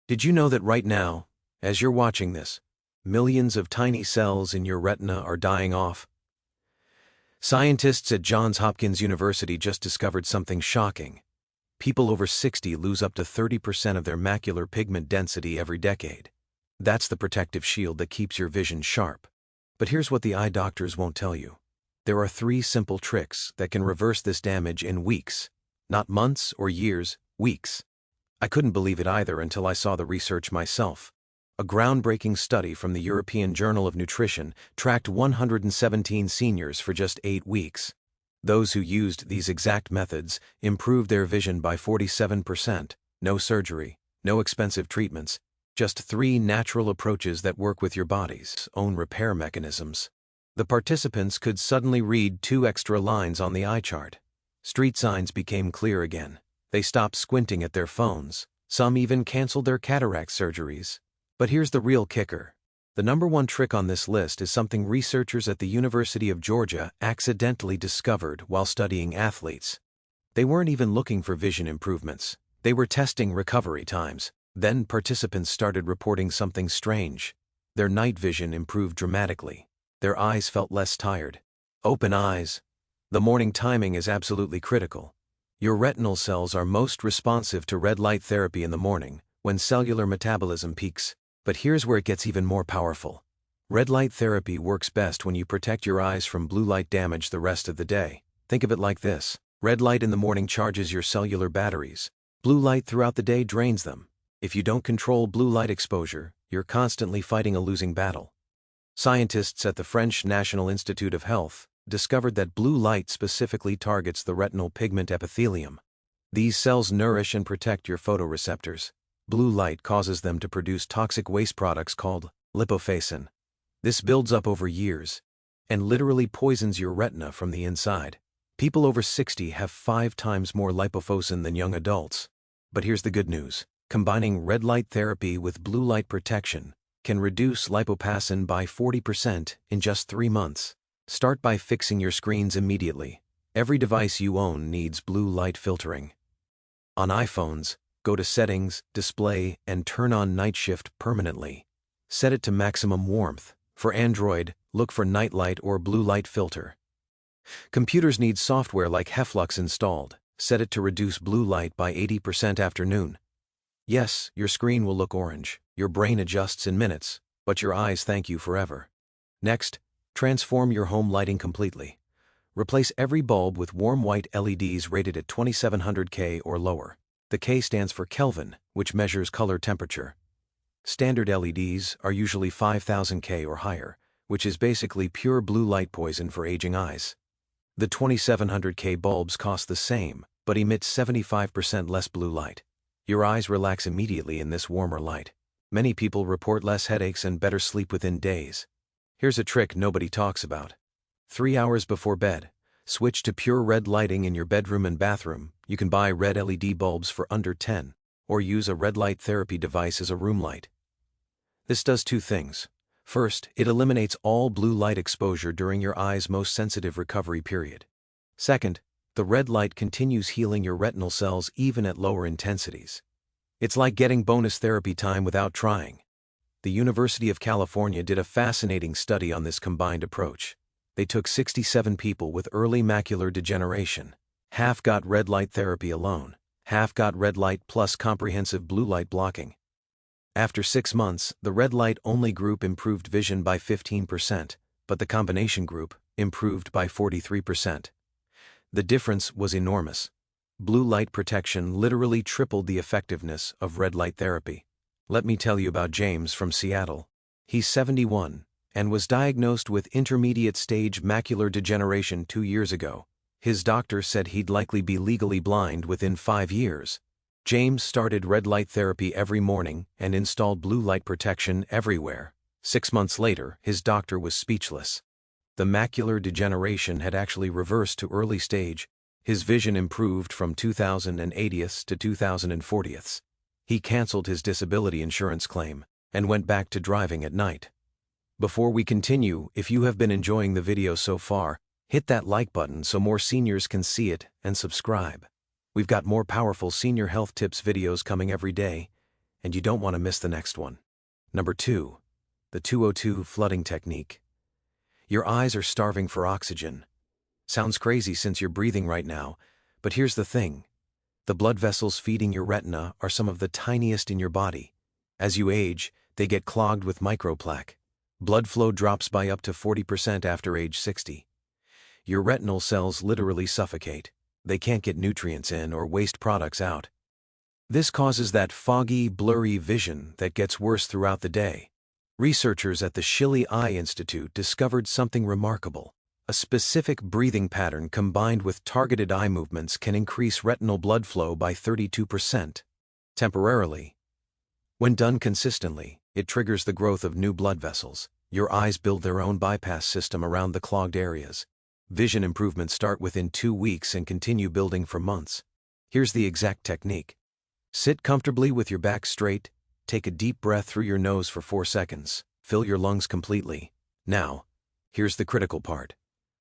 Did you know that right now, as you're watching this, millions of tiny cells in your retina are dying off? Scientists at Johns Hopkins University just discovered something shocking. People over 60 lose up to 30% of their macular pigment density every decade. That's the protective shield that keeps your vision sharp. But here's what the eye doctors won't tell you. There are 3 simple tricks that can reverse this damage in weeks. Not months or years, weeks. I couldn't believe it either until I saw the research myself. A groundbreaking study from the European Journal of Nutrition tracked 117 seniors for just 8 weeks. Those who used these exact methods improved their vision by 47%. No surgery, no expensive treatments, just 3 natural approaches that work with your body's own repair mechanisms. The participants could suddenly read 2 extra lines on the eye chart. Street signs became clear again. They stopped squinting at their phones. Some even canceled their cataract surgeries. But here's the real kicker. The #1 trick on this list is something researchers at the University of Georgia accidentally discovered while studying athletes. They weren't even looking for vision improvements. They were testing recovery times. Then participants started reporting something strange. Their night vision improved dramatically. Their eyes felt less tired. Open eyes. The morning timing is absolutely critical. Your retinal cells are most responsive to red light therapy in the morning, when cellular metabolism peaks. But here's where it gets even more powerful. Red light therapy works best when you protect your eyes from blue light damage the rest of the day. Think of it like this. Red light in the morning charges your cellular batteries. Blue light throughout the day drains them. If you don't control blue light exposure, you're constantly fighting a losing battle. Scientists at the French National Institute of Health discovered that blue light specifically targets the retinal pigment epithelium. These cells nourish and protect your photoreceptors. Blue light causes them to produce toxic waste products called lipofuscin. This builds up over years and literally poisons your retina from the inside. People over 60 have 5 times more lipofuscin than young adults. But here's the good news. Combining red light therapy with blue light protection can reduce lipofuscin by 40% in just 3 months. Start by fixing your screens immediately. Every device you own needs blue light filtering. On iPhones, go to Settings, Display, and turn on Night Shift permanently. Set it to maximum warmth. For Android, look for Night Light or Blue Light Filter. Computers need software like Heflux installed. Set it to reduce blue light by 80% after noon. Yes, your screen will look orange. Your brain adjusts in minutes, but your eyes thank you forever. Next, transform your home lighting completely. Replace every bulb with warm white LEDs rated at 2700 K or lower. The K stands for Kelvin, which measures color temperature. Standard LEDs are usually 5000 K or higher, which is basically pure blue light poison for aging eyes. The 2700 K bulbs cost the same, but emit 75% less blue light. Your eyes relax immediately in this warmer light. Many people report less headaches and better sleep within days. Here's a trick nobody talks about. 3 hours before bed, switch to pure red lighting in your bedroom and bathroom. You can buy red LED bulbs for under 10, or use a red light therapy device as a room light. This does 2 things. First, it eliminates all blue light exposure during your eye's most sensitive recovery period. Second, the red light continues healing your retinal cells even at lower intensities. It's like getting bonus therapy time without trying. The University of California did a fascinating study on this combined approach. They took 67 people with early macular degeneration. Half got red light therapy alone. Half got red light plus comprehensive blue light blocking. After 6 months, the red light-only group improved vision by 15%, but the combination group improved by 43%. The difference was enormous. Blue light protection literally tripled the effectiveness of red light therapy. Let me tell you about James from Seattle. He's 71 and was diagnosed with intermediate-stage macular degeneration 2 years ago. His doctor said he'd likely be legally blind within 5 years. James started red light therapy every morning and installed blue light protection everywhere. 6 months later, his doctor was speechless. The macular degeneration had actually reversed to early stage. His vision improved from 2080ths to 2040ths. He canceled his disability insurance claim and went back to driving at night. Before we continue, if you have been enjoying the video so far, hit that like button so more seniors can see it and subscribe. We've got more powerful senior health tips videos coming every day. and you don't want to miss the next one. Number 2. The 202 flooding technique. Your eyes are starving for oxygen. Sounds crazy since you're breathing right now, but here's the thing. The blood vessels feeding your retina are some of the tiniest in your body. As you age, they get clogged with microplaque. Blood flow drops by up to 40% after age 60. Your retinal cells literally suffocate. They can't get nutrients in or waste products out. This causes that foggy, blurry vision that gets worse throughout the day. Researchers at the Schilly Eye Institute discovered something remarkable. A specific breathing pattern combined with targeted eye movements can increase retinal blood flow by 32%. Temporarily. When done consistently, it triggers the growth of new blood vessels. Your eyes build their own bypass system around the clogged areas. Vision improvements start within 2 weeks and continue building for months. Here's the exact technique. Sit comfortably with your back straight, take a deep breath through your nose for 4 seconds, fill your lungs completely. Now, here's the critical part.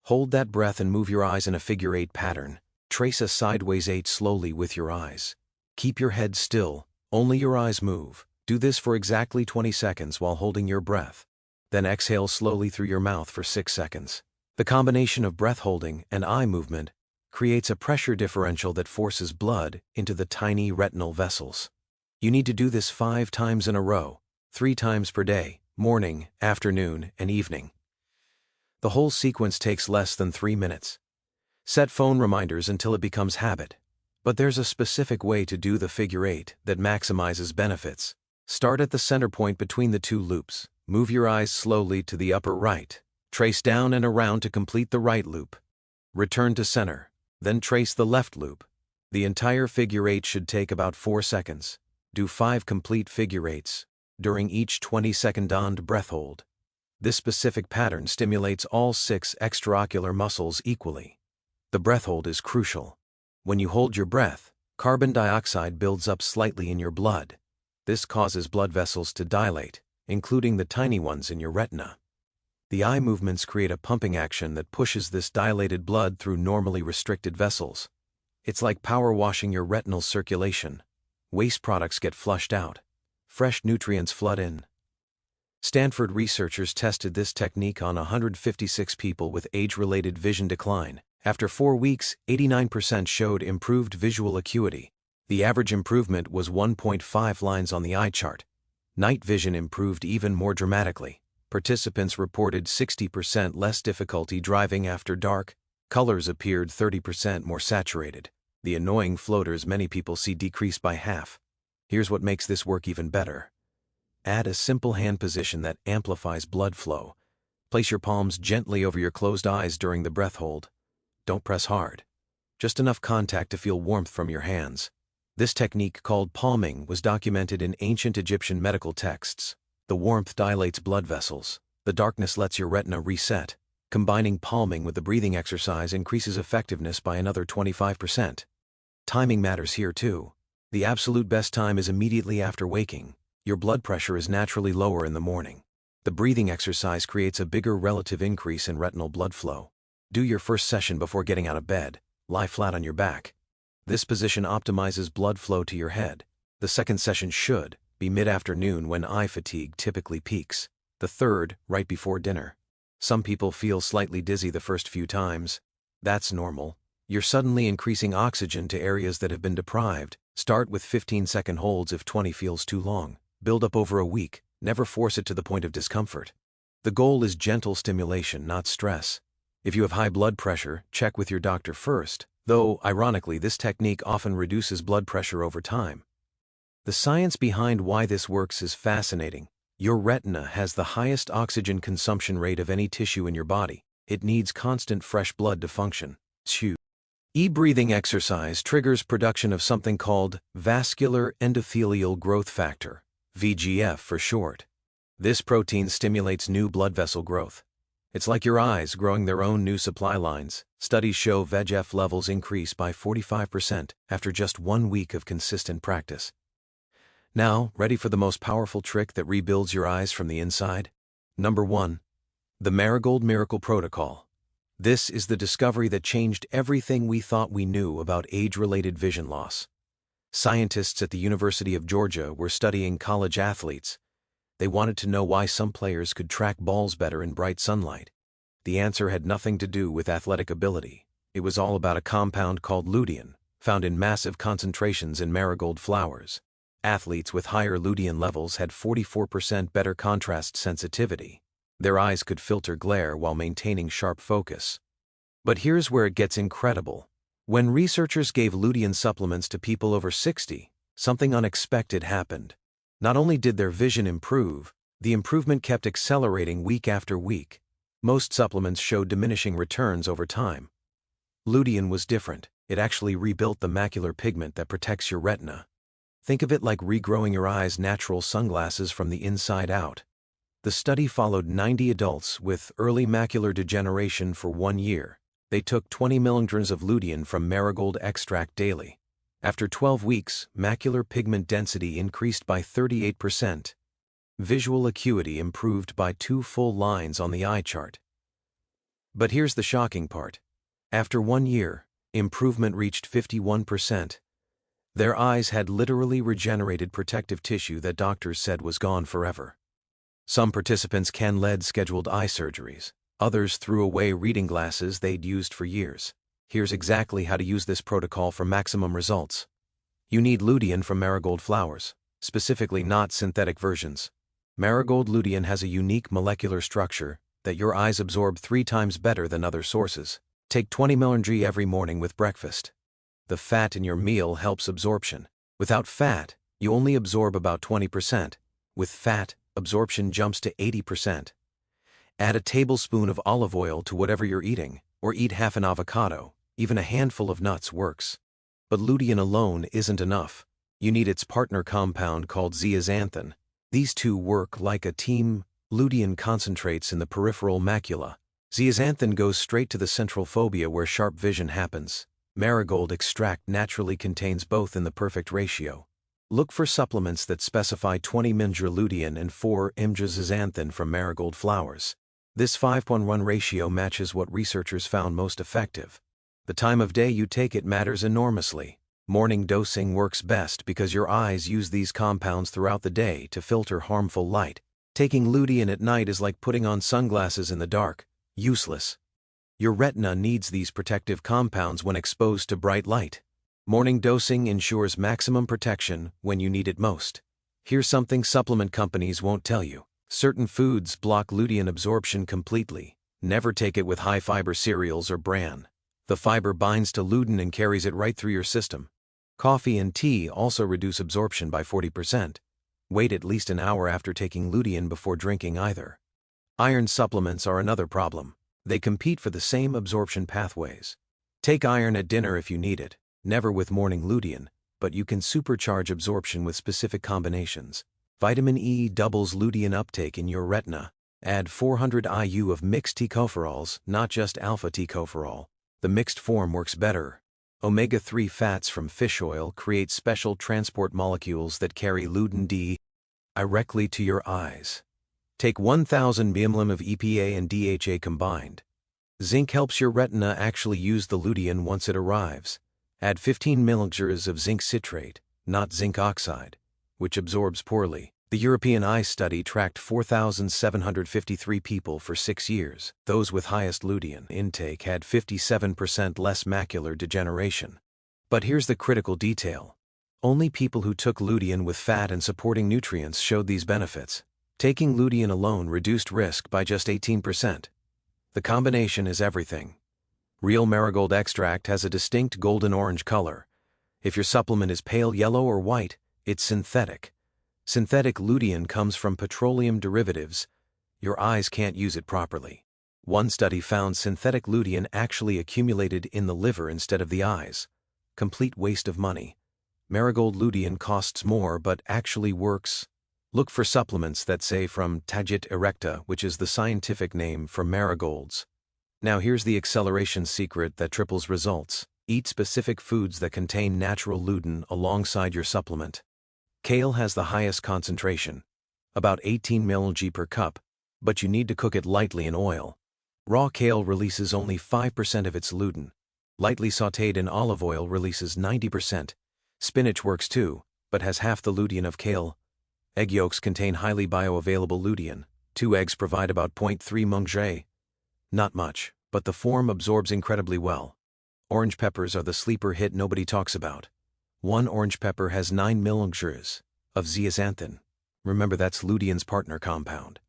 Hold that breath and move your eyes in a figure 8 pattern. Trace a sideways 8 slowly with your eyes. Keep your head still, only your eyes move. Do this for exactly 20 seconds while holding your breath. Then exhale slowly through your mouth for 6 seconds. The combination of breath holding and eye movement creates a pressure differential that forces blood into the tiny retinal vessels. You need to do this 5 times in a row, 3 times per day, morning, afternoon, and evening. The whole sequence takes less than 3 minutes. Set phone reminders until it becomes habit. But there's a specific way to do the figure 8 that maximizes benefits. Start at the center point between the 2 loops. Move your eyes slowly to the upper right. Trace down and around to complete the right loop. Return to center. Then trace the left loop. The entire figure 8 should take about 4 seconds. Do 5 complete figure 8s during each 20-second dawned breath hold. This specific pattern stimulates all 6 extraocular muscles equally. The breath hold is crucial. When you hold your breath, carbon dioxide builds up slightly in your blood. This causes blood vessels to dilate, including the tiny ones in your retina. The eye movements create a pumping action that pushes this dilated blood through normally restricted vessels. It's like power washing your retinal circulation. Waste products get flushed out. Fresh nutrients flood in. Stanford researchers tested this technique on 156 people with age-related vision decline. After 4 weeks, 89% showed improved visual acuity. The average improvement was 1.5 lines on the eye chart. Night vision improved even more dramatically. Participants reported 60% less difficulty driving after dark. Colors appeared 30% more saturated. The annoying floaters many people see decreased by half. Here's what makes this work even better. Add a simple hand position that amplifies blood flow. Place your palms gently over your closed eyes during the breath hold. Don't press hard. Just enough contact to feel warmth from your hands. This technique, called palming, was documented in ancient Egyptian medical texts. The warmth dilates blood vessels. The darkness lets your retina reset. Combining palming with the breathing exercise increases effectiveness by another 25%. Timing matters here too. The absolute best time is immediately after waking. Your blood pressure is naturally lower in the morning. The breathing exercise creates a bigger relative increase in retinal blood flow. Do your first session before getting out of bed. Lie flat on your back. This position optimizes blood flow to your head. The second session should be mid-afternoon when eye fatigue typically peaks. The third, right before dinner. Some people feel slightly dizzy the first few times. That's normal. You're suddenly increasing oxygen to areas that have been deprived. Start with 15-second holds if 20 feels too long. Build up over a week. Never force it to the point of discomfort. The goal is gentle stimulation, not stress. If you have high blood pressure, check with your doctor first, though, ironically, this technique often reduces blood pressure over time. The science behind why this works is fascinating. Your retina has the highest oxygen consumption rate of any tissue in your body. It needs constant fresh blood to function. E-breathing exercise triggers production of something called vascular endothelial growth factor, VEGF for short. This protein stimulates new blood vessel growth. It's like your eyes growing their own new supply lines. Studies show VEGF levels increase by 45% after just 1 week of consistent practice. Now, ready for the most powerful trick that rebuilds your eyes from the inside? Number 1. The Marigold Miracle Protocol. This is the discovery that changed everything we thought we knew about age-related vision loss. Scientists at the University of Georgia were studying college athletes. They wanted to know why some players could track balls better in bright sunlight. The answer had nothing to do with athletic ability. It was all about a compound called lutein, found in massive concentrations in marigold flowers. Athletes with higher lutein levels had 44% better contrast sensitivity. Their eyes could filter glare while maintaining sharp focus. But here's where it gets incredible. When researchers gave lutein supplements to people over 60, something unexpected happened. Not only did their vision improve, the improvement kept accelerating week after week. Most supplements showed diminishing returns over time. Lutein was different. It actually rebuilt the macular pigment that protects your retina. Think of it like regrowing your eyes' natural sunglasses from the inside out. The study followed 90 adults with early macular degeneration for 1 year. They took 20 milligrams of lutein from marigold extract daily. After 12 weeks, macular pigment density increased by 38%. Visual acuity improved by 2 full lines on the eye chart. But here's the shocking part. After 1 year, improvement reached 51%. Their eyes had literally regenerated protective tissue that doctors said was gone forever. Some participants led scheduled eye surgeries. Others threw away reading glasses they'd used for years. Here's exactly how to use this protocol for maximum results. You need lutein from marigold flowers, specifically not synthetic versions. Marigold lutein has a unique molecular structure that your eyes absorb 3 times better than other sources. Take 20 mg every morning with breakfast. The fat in your meal helps absorption. Without fat, you only absorb about 20%. With fat, absorption jumps to 80%. Add a tablespoon of olive oil to whatever you're eating, or eat half an avocado. Even a handful of nuts works. But lutein alone isn't enough. You need its partner compound called zeaxanthin. These two work like a team. Lutein concentrates in the peripheral macula. Zeaxanthin goes straight to the central fovea where sharp vision happens. Marigold extract naturally contains both in the perfect ratio. Look for supplements that specify 20 mg lutein and 4 mg zeaxanthin from marigold flowers. This 5:1 ratio matches what researchers found most effective. The time of day you take it matters enormously. Morning dosing works best because your eyes use these compounds throughout the day to filter harmful light. Taking lutein at night is like putting on sunglasses in the dark. Useless. Your retina needs these protective compounds when exposed to bright light. Morning dosing ensures maximum protection when you need it most. Here's something supplement companies won't tell you. Certain foods block lutein absorption completely. Never take it with high-fiber cereals or bran. The fiber binds to lutein and carries it right through your system. Coffee and tea also reduce absorption by 40%. Wait at least an hour after taking lutein before drinking either. Iron supplements are another problem. They compete for the same absorption pathways. Take iron at dinner if you need it, never with morning lutein, but you can supercharge absorption with specific combinations. Vitamin E doubles lutein uptake in your retina. Add 400 IU of mixed tocopherols, not just alpha tocopherol. The mixed form works better. Omega-3 fats from fish oil create special transport molecules that carry lutein D directly to your eyes. Take 1000 ml of EPA and DHA combined. Zinc helps your retina actually use the lutein once it arrives. Add 15 mg of zinc citrate, not zinc oxide, which absorbs poorly. The European Eye Study tracked 4,753 people for 6 years. Those with highest lutein intake had 57% less macular degeneration. But here's the critical detail. Only people who took lutein with fat and supporting nutrients showed these benefits. Taking lutein alone reduced risk by just 18%. The combination is everything. Real marigold extract has a distinct golden-orange color. If your supplement is pale yellow or white, it's synthetic. Synthetic lutein comes from petroleum derivatives. Your eyes can't use it properly. One study found synthetic lutein actually accumulated in the liver instead of the eyes. Complete waste of money. Marigold lutein costs more but actually works. Look for supplements that say from Tagit erecta, which is the scientific name for marigolds. Now here's the acceleration secret that triples results. Eat specific foods that contain natural lutein alongside your supplement. Kale has the highest concentration, about 18 mg per cup, but you need to cook it lightly in oil. Raw kale releases only 5% of its lutein. Lightly sautéed in olive oil releases 90%. Spinach works too, but has half the lutein of kale. Egg yolks contain highly bioavailable lutein. 2 eggs provide about 0.3 mg. Not much, but the form absorbs incredibly well. Orange peppers are the sleeper hit nobody talks about. 1 orange pepper has 9 mg of zeaxanthin. Remember, that's lutein's partner compound.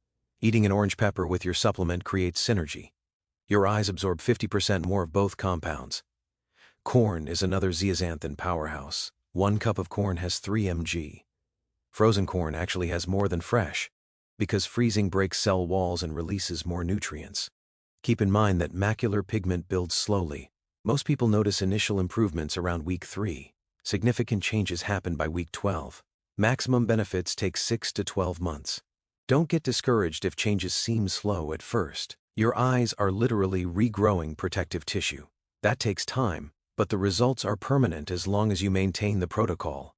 Eating an orange pepper with your supplement creates synergy. Your eyes absorb 50% more of both compounds. Corn is another zeaxanthin powerhouse. 1 cup of corn has 3 mg. Frozen corn actually has more than fresh, because freezing breaks cell walls and releases more nutrients. Keep in mind that macular pigment builds slowly. Most people notice initial improvements around week 3. Significant changes happen by week 12. Maximum benefits take 6 to 12 months. Don't get discouraged if changes seem slow at first. Your eyes are literally regrowing protective tissue. That takes time, but the results are permanent as long as you maintain the protocol.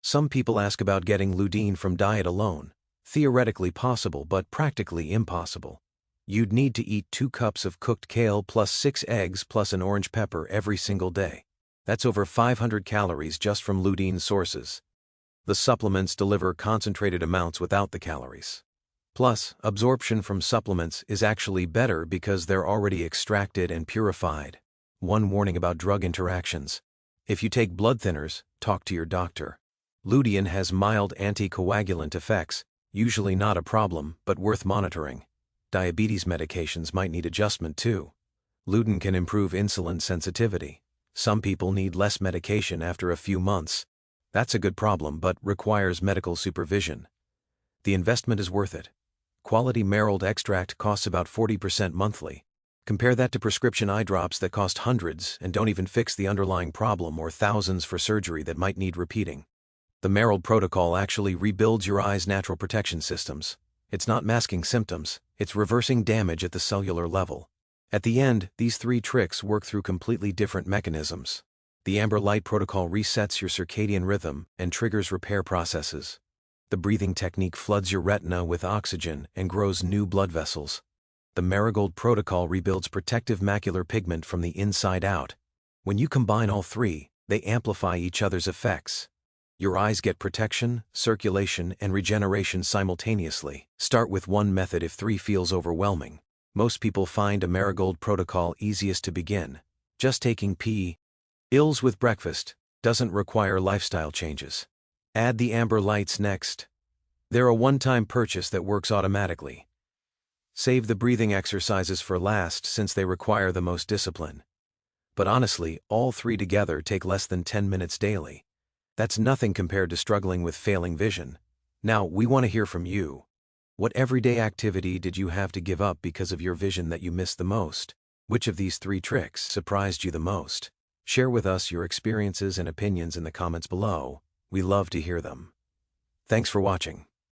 Some people ask about getting lutein from diet alone. Theoretically possible, but practically impossible. You'd need to eat 2 cups of cooked kale plus 6 eggs plus an orange pepper every single day. That's over 500 calories just from lutein sources. The supplements deliver concentrated amounts without the calories. Plus, absorption from supplements is actually better because they're already extracted and purified. One warning about drug interactions. If you take blood thinners, talk to your doctor. Lutein has mild anticoagulant effects, usually not a problem, but worth monitoring. Diabetes medications might need adjustment too. Lutein can improve insulin sensitivity. Some people need less medication after a few months. That's a good problem, but requires medical supervision. The investment is worth it. Quality marrow extract costs about 40% monthly. Compare that to prescription eye drops that cost hundreds and don't even fix the underlying problem, or thousands for surgery that might need repeating. The marrow protocol actually rebuilds your eye's natural protection systems. It's not masking symptoms, it's reversing damage at the cellular level. At the end, these 3 tricks work through completely different mechanisms. The amber light protocol resets your circadian rhythm and triggers repair processes. The breathing technique floods your retina with oxygen and grows new blood vessels. The marigold protocol rebuilds protective macular pigment from the inside out. When you combine all 3, they amplify each other's effects. Your eyes get protection, circulation, and regeneration simultaneously. Start with one method if 3 feels overwhelming. Most people find a marigold protocol easiest to begin. Just taking pills with breakfast doesn't require lifestyle changes. Add the amber lights next. They're a one-time purchase that works automatically. Save the breathing exercises for last since they require the most discipline. But honestly, all 3 together take less than 10 minutes daily. That's nothing compared to struggling with failing vision. Now, we want to hear from you. What everyday activity did you have to give up because of your vision that you missed the most? Which of these 3 tricks surprised you the most? Share with us your experiences and opinions in the comments below. We love to hear them. Thanks for watching.